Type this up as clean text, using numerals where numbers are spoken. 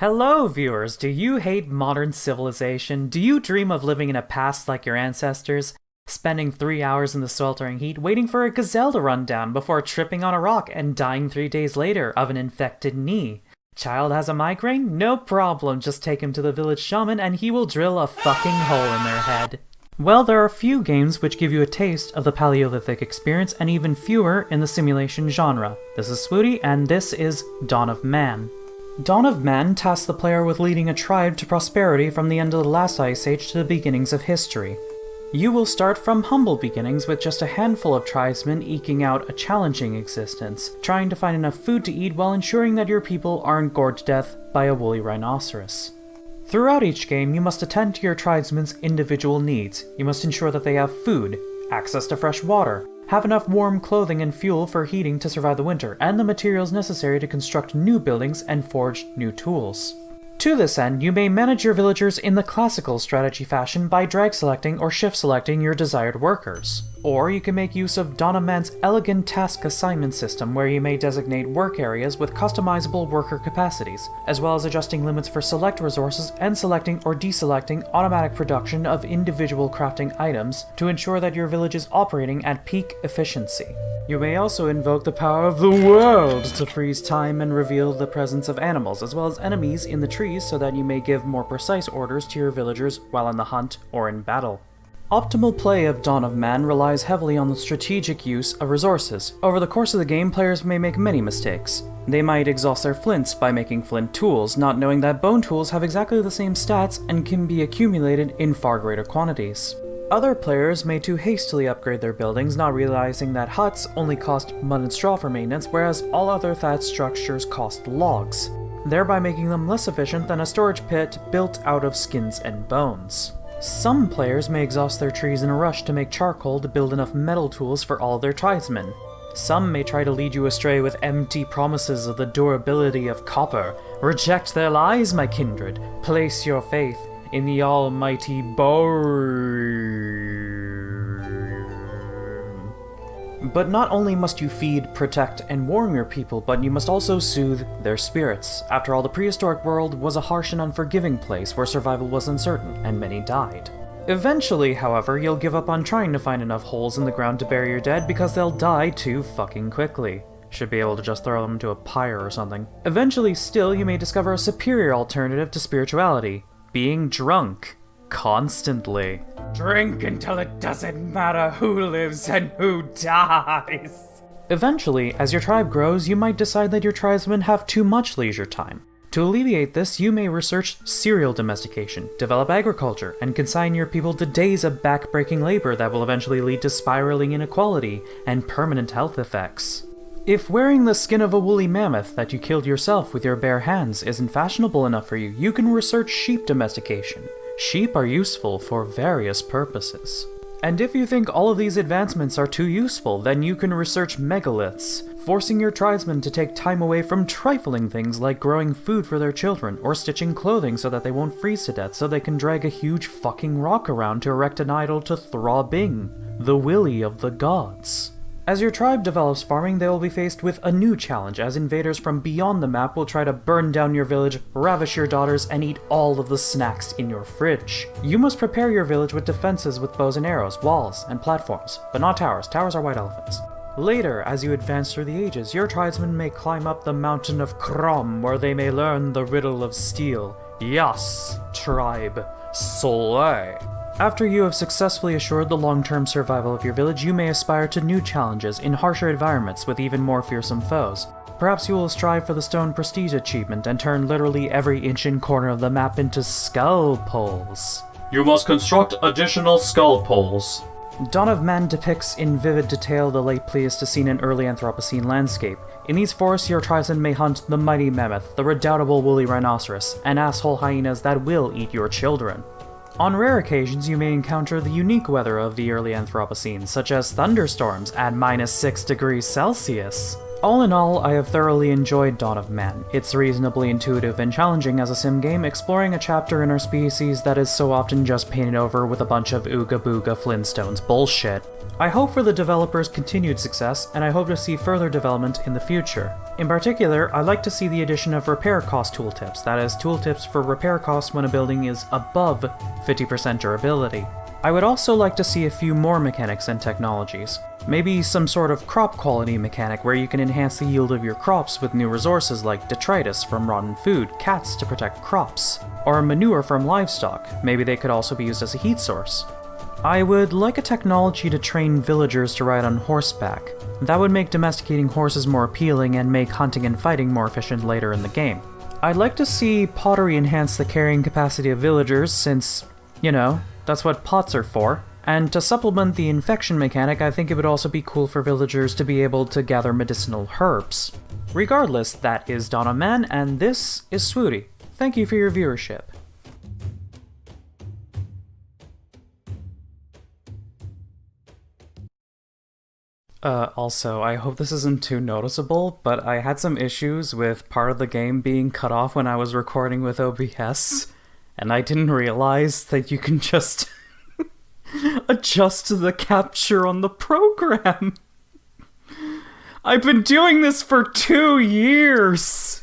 Hello, viewers! Do you hate modern civilization? Do you dream of living in a past like your ancestors? Spending 3 hours in the sweltering heat waiting for a gazelle to run down before tripping on a rock and dying 3 days later of an infected knee? Child has a migraine? No problem, just take him to the village shaman and he will drill a fucking hole in their head. Well, there are few games which give you a taste of the Paleolithic experience and even fewer in the simulation genre. This is Swooty and this is Dawn of Man. Dawn of Man tasks the player with leading a tribe to prosperity from the end of the last ice age to the beginnings of history. You will start from humble beginnings with just a handful of tribesmen eking out a challenging existence, trying to find enough food to eat while ensuring that your people aren't gored to death by a woolly rhinoceros. Throughout each game, you must attend to your tribesmen's individual needs. You must ensure that they have food, access to fresh water, have enough warm clothing and fuel for heating to survive the winter, and the materials necessary to construct new buildings and forge new tools. To this end, you may manage your villagers in the classical strategy fashion by drag selecting or shift selecting your desired workers. Or you can make use of Dawn of Man's elegant task assignment system where you may designate work areas with customizable worker capacities, as well as adjusting limits for select resources and selecting or deselecting automatic production of individual crafting items to ensure that your village is operating at peak efficiency. You may also invoke the power of the world to freeze time and reveal the presence of animals, as well as enemies in the trees so that you may give more precise orders to your villagers while in the hunt or in battle. Optimal play of Dawn of Man relies heavily on the strategic use of resources. Over the course of the game, players may make many mistakes. They might exhaust their flints by making flint tools, not knowing that bone tools have exactly the same stats and can be accumulated in far greater quantities. Other players may too hastily upgrade their buildings, not realizing that huts only cost mud and straw for maintenance, whereas all other thatched structures cost logs, thereby making them less efficient than a storage pit built out of skins and bones. Some players may exhaust their trees in a rush to make charcoal to build enough metal tools for all of their tribesmen. Some may try to lead you astray with empty promises of the durability of copper. Reject their lies, my kindred. Place your faith in the almighty bone. But not only must you feed, protect, and warm your people, but you must also soothe their spirits. After all, the prehistoric world was a harsh and unforgiving place where survival was uncertain, and many died. Eventually, however, you'll give up on trying to find enough holes in the ground to bury your dead because they'll die too fucking quickly. Should be able to just throw them into a pyre or something. Eventually, still, you may discover a superior alternative to spirituality. Being drunk. Constantly. Drink until it doesn't matter who lives and who dies. Eventually, as your tribe grows, you might decide that your tribesmen have too much leisure time. To alleviate this, you may research cereal domestication, develop agriculture, and consign your people to days of back-breaking labor that will eventually lead to spiraling inequality and permanent health effects. If wearing the skin of a woolly mammoth that you killed yourself with your bare hands isn't fashionable enough for you, you can research sheep domestication. Sheep are useful for various purposes. And if you think all of these advancements are too useful, then you can research megaliths, forcing your tribesmen to take time away from trifling things like growing food for their children, or stitching clothing so that they won't freeze to death so they can drag a huge fucking rock around to erect an idol to Throbbing, the Willy of the gods. As your tribe develops farming, they will be faced with a new challenge, as invaders from beyond the map will try to burn down your village, ravish your daughters, and eat all of the snacks in your fridge. You must prepare your village with defenses with bows and arrows, walls, and platforms, but not towers. Towers are white elephants. Later, as you advance through the ages, your tribesmen may climb up the mountain of Krom, where they may learn the riddle of steel. Yas, tribe, Soleil. After you have successfully assured the long-term survival of your village, you may aspire to new challenges in harsher environments with even more fearsome foes. Perhaps you will strive for the Stone Prestige achievement and turn literally every inch and corner of the map into skull poles. You must construct additional skull poles. Dawn of Man depicts in vivid detail the late Pleistocene and early Anthropocene landscape. In these forests, your tribesmen may hunt the mighty mammoth, the redoubtable woolly rhinoceros, and asshole hyenas that will eat your children. On rare occasions, you may encounter the unique weather of the early Anthropocene, such as thunderstorms at -6 degrees Celsius. All in all, I have thoroughly enjoyed Dawn of Man. It's reasonably intuitive and challenging as a sim game, exploring a chapter in our species that is so often just painted over with a bunch of ooga booga Flintstones bullshit. I hope for the developers' continued success, and I hope to see further development in the future. In particular, I'd like to see the addition of repair cost tooltips, that is, tooltips for repair costs when a building is above 50% durability. I would also like to see a few more mechanics and technologies. Maybe some sort of crop quality mechanic where you can enhance the yield of your crops with new resources like detritus from rotten food, cats to protect crops, or manure from livestock. Maybe they could also be used as a heat source. I would like a technology to train villagers to ride on horseback. That would make domesticating horses more appealing and make hunting and fighting more efficient later in the game. I'd like to see pottery enhance the carrying capacity of villagers since, that's what pots are for. And to supplement the infection mechanic, I think it would also be cool for villagers to be able to gather medicinal herbs. Regardless, that is Dawn of Man, and this is Swooty. Thank you for your viewership. Also, I hope this isn't too noticeable, but I had some issues with part of the game being cut off when I was recording with OBS, and I didn't realize that you can just adjust the capture on the program. I've been doing this for 2 years!